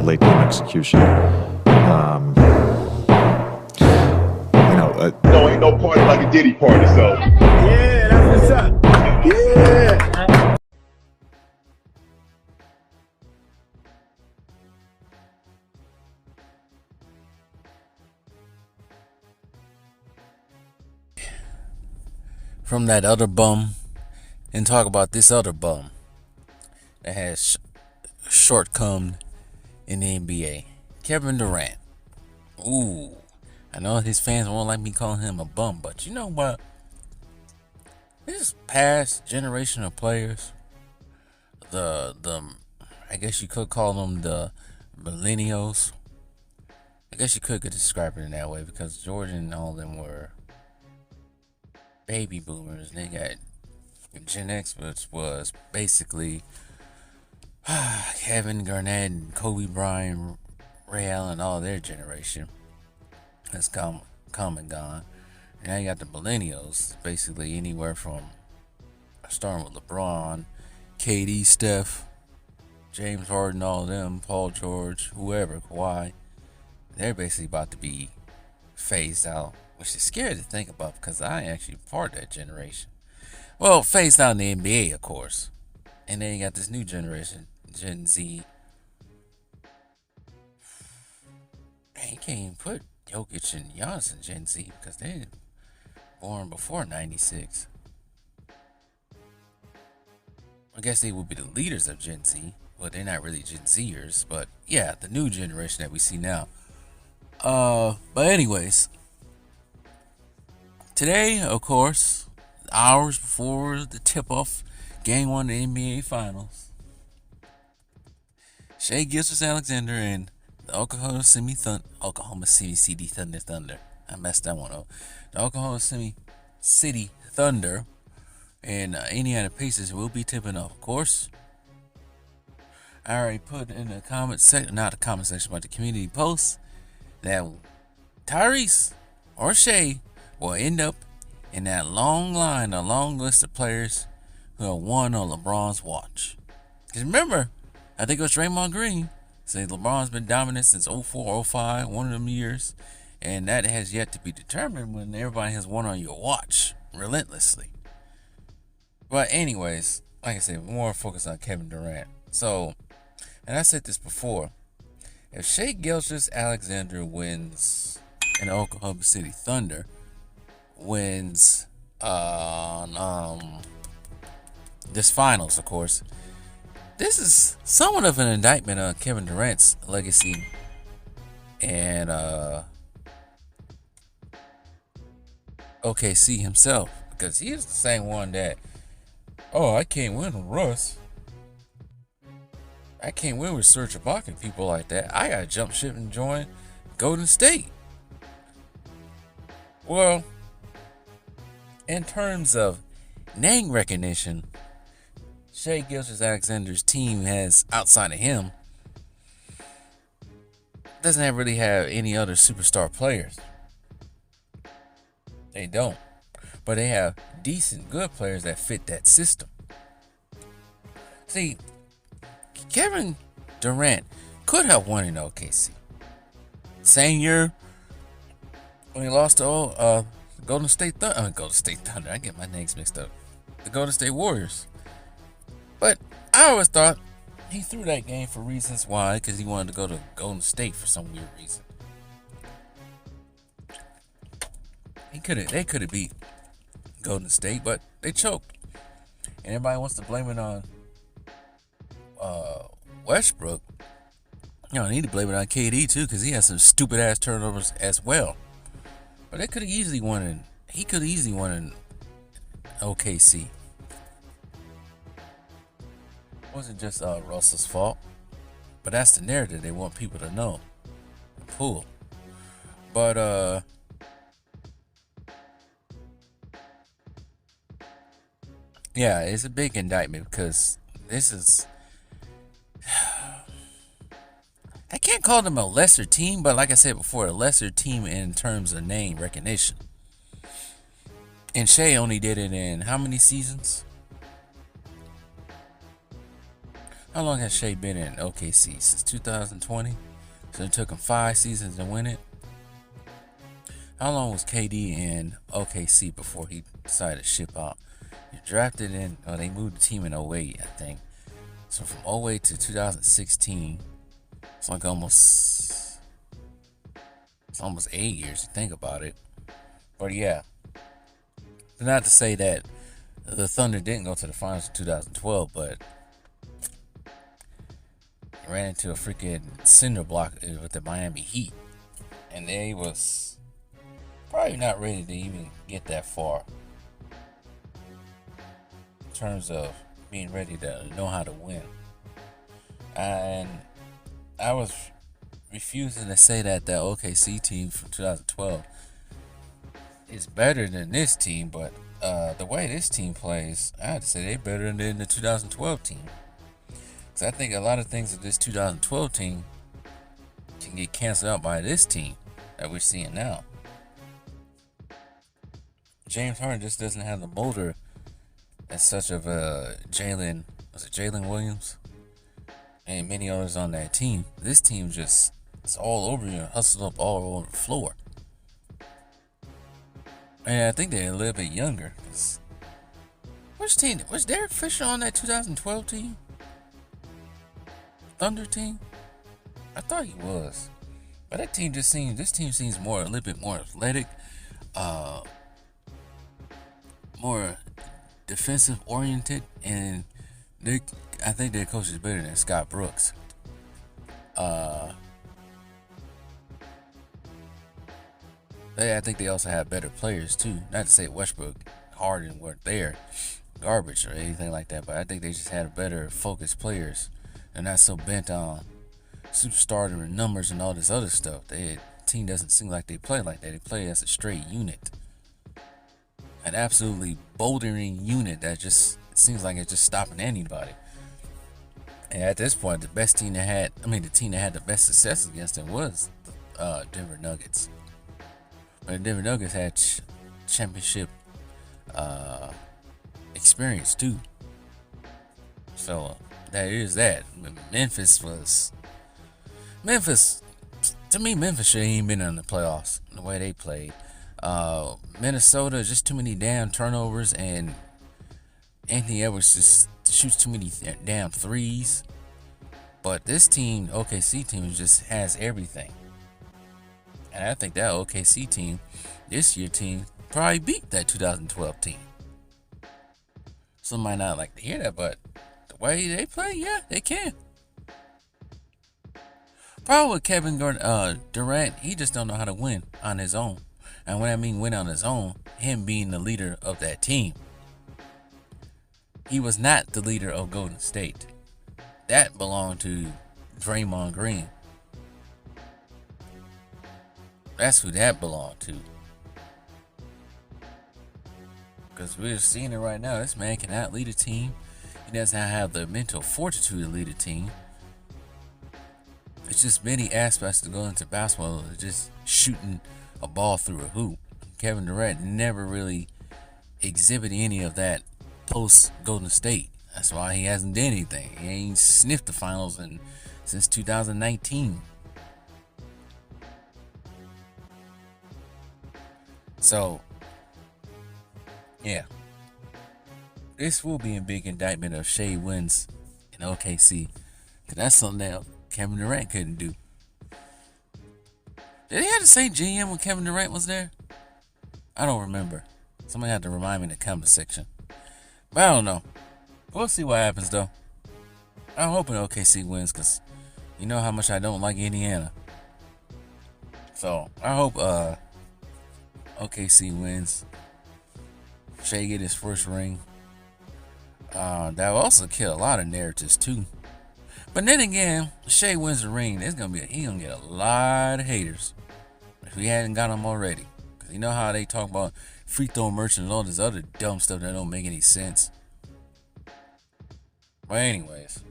late game execution. No, ain't no party like a Diddy party, so. Yeah, that's what's up. Yeah. From that other bum and talk about this other bum that has shortcoming in the NBA. Kevin Durant. Ooh, I know his fans won't like me calling him a bum, but you know what? This past generation of players, the I guess you could call them the millennials. I guess you could describe it in that way because Jordan and all of them were baby boomers. They got Gen X, which was basically Kevin Garnett and Kobe Bryant, Ray Allen, all their generation has come and gone. And now you got the millennials, basically anywhere from starting with LeBron, KD, Steph, James Harden, all of them, Paul George, whoever, Kawhi. They're basically about to be phased out, which is scary to think about because I ain't actually part of that generation. Well, phased out in the NBA, of course. And then you got this new generation, Gen Z. Man, you can't even put Jokic and Giannis in Gen Z because they're born before 96. I guess they would be the leaders of Gen Z. Well, they're not really Gen Zers, but yeah, the new generation that we see now. But anyways, today, of course, hours before the tip-off Game 1 of the NBA Finals, Shai Gilgeous-Alexander and the Oklahoma City Thunder. I messed that one up. The Oklahoma City Thunder and Indiana Pacers will be tipping off, of course. I already put in the comment section, not the comment section, but the community post, that Tyrese or Shai will end up in that long list of players who have won on LeBron's watch. Because remember, I think it was Draymond Green said LeBron's been dominant since 04, 05, one of them years, and that has yet to be determined when everybody has won on your watch relentlessly. But anyways, like I said, more focus on Kevin Durant. So, and I said this before, if Shai Gilgeous-Alexander wins and Oklahoma City Thunder wins this finals, of course, this is somewhat of an indictment on Kevin Durant's legacy and OKC himself, because he is the same one that, I can't win with Russ. I can't win with Serge Ibaka and people like that. I gotta jump ship and join Golden State. Well, in terms of name recognition, Shai Gilgeous-Alexander's team has, outside of him, doesn't really have any other superstar players. They don't. But they have decent, good players that fit that system. See, Kevin Durant could have won in OKC. Same year when he lost to Golden State Thunder. I get my names mixed up. The Golden State Warriors. But I always thought he threw that game for reasons why, because he wanted to go to Golden State for some weird reason. They could have beat Golden State, but they choked. And everybody wants to blame it on Westbrook. I need to blame it on KD too, because he has some stupid ass turnovers as well. But they could have easily won in. He could have easily won in OKC. It wasn't just Russell's fault, but that's the narrative they want people to know and pull. But yeah, it's a big indictment because this is. I can't call them a lesser team, but like I said before, a lesser team in terms of name recognition. And Shai only did it in how many seasons? How long has Shai been in OKC? Since 2020? So it took him 5 seasons to win it. How long was KD in OKC before he decided to ship out? He drafted in, they moved the team in 08, I think. So from 08 to 2016, it's almost 8 years to think about it. But yeah, not to say that the Thunder didn't go to the finals in 2012, but they ran into a freaking cinder block with the Miami Heat, and they was probably not ready to even get that far in terms of being ready to know how to win. And I was refusing to say that OKC team from 2012 is better than this team, but the way this team plays, I have to say they're better than the 2012 team. Because I think a lot of things of this 2012 team can get canceled out by this team that we're seeing now. James Harden just doesn't have the motor as such of a Jalen Williams and many others on that team. This team just, it's all over you and hustled up all over the floor. And I think they're a little bit younger. Which team? Was Derek Fisher on that 2012 team? Thunder team? I thought he was. But this team seems a little bit more athletic, more defensive oriented, and I think their coach is better than Scott Brooks. I think they also have better players too. Not to say Westbrook, Harden weren't there, garbage or anything like that, but I think they just had better focused players. They're not so bent on superstardom and numbers and all this other stuff. The team doesn't seem like they play like that. They play as a straight unit, an absolutely bouldering unit that just seems like it's just stopping anybody. And at this point, the team that had the best success against them was Denver Nuggets. But the Denver Nuggets had championship experience too. So that is that. Memphis, to me, Memphis should ain't been in the playoffs the way they played. Minnesota, just too many damn turnovers, and Anthony Edwards just shoots too many damn threes. But this team, OKC team, just has everything. And I think that OKC team, this year team, probably beat that 2012 team. Some might not like to hear that, but the way they play, yeah, they can. Problem with Kevin Durant, he just don't know how to win on his own. And when I mean win on his own, him being the leader of that team. He was not the leader of Golden State. That belonged to Draymond Green. That's who that belonged to. Because we're seeing it right now. This man cannot lead a team. He doesn't have the mental fortitude to lead a team. It's just many aspects to go into basketball. Just shooting a ball through a hoop. Kevin Durant never really exhibited any of that post Golden State. That's why he hasn't done anything. He ain't sniffed the finals since 2019. So, yeah. This will be a big indictment of Shai wins in OKC. Because that's something that Kevin Durant couldn't do. Did he have the same GM when Kevin Durant was there? I don't remember. Somebody had to remind me in the comment section. But I don't know. We'll see what happens, though. I'm hoping OKC wins because you know how much I don't like Indiana. So, I hope OKC wins. Shai get his first ring. That will also kill a lot of narratives, too. But then again, Shai wins the ring, he's gonna get a lot of haters if we hadn't got them already. Cause you know how they talk about free throw merchant and all this other dumb stuff that don't make any sense. But anyways,